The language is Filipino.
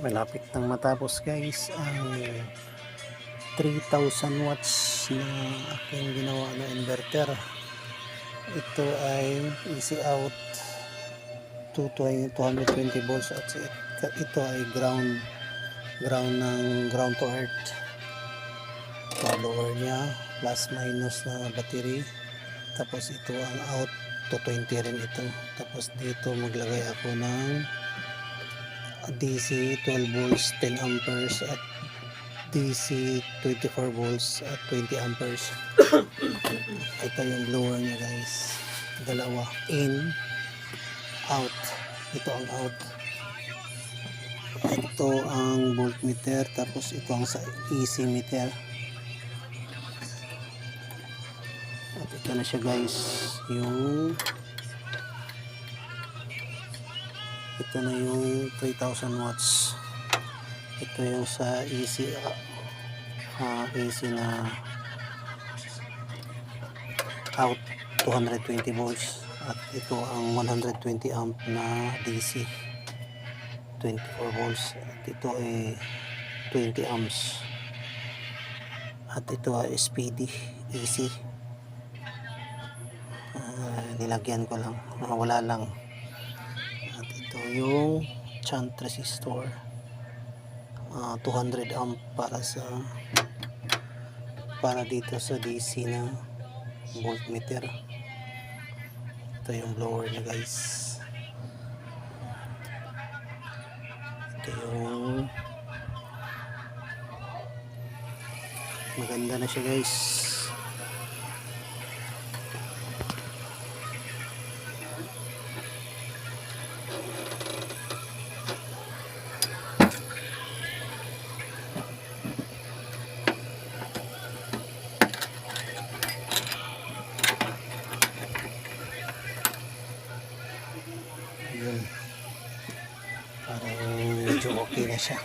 Malapit nang matapos guys ang 3,000 watts na aking ginawa na inverter. Ito ay easy out 220 volts at ito ay ground to earth. Lower niya plus minus na battery, tapos ito ang out to 20 rin ito. Tapos dito maglagay ako ng DC 12 volts 10 amperes at DC 24 volts at 20 amperes. Ito yung blower niya guys, dalawa, in, out. Ito ang out, ito ang voltmeter, tapos ito ang sa AC meter. At ito na siya guys, ito na yung 3,000 watts. Ito yung sa AC na out 220 volts at ito ang 120 amp na DC 24 volts at ito ay 20 amps at ito ay SPD AC. Nilagyan ko lang, wala lang. At ito yung shunt resistor, 200 amp para dito sa DC na voltmeter. Ito yung blower niya guys. Ito yung maganda na siya guys. Yun, parang medyo okay na siya.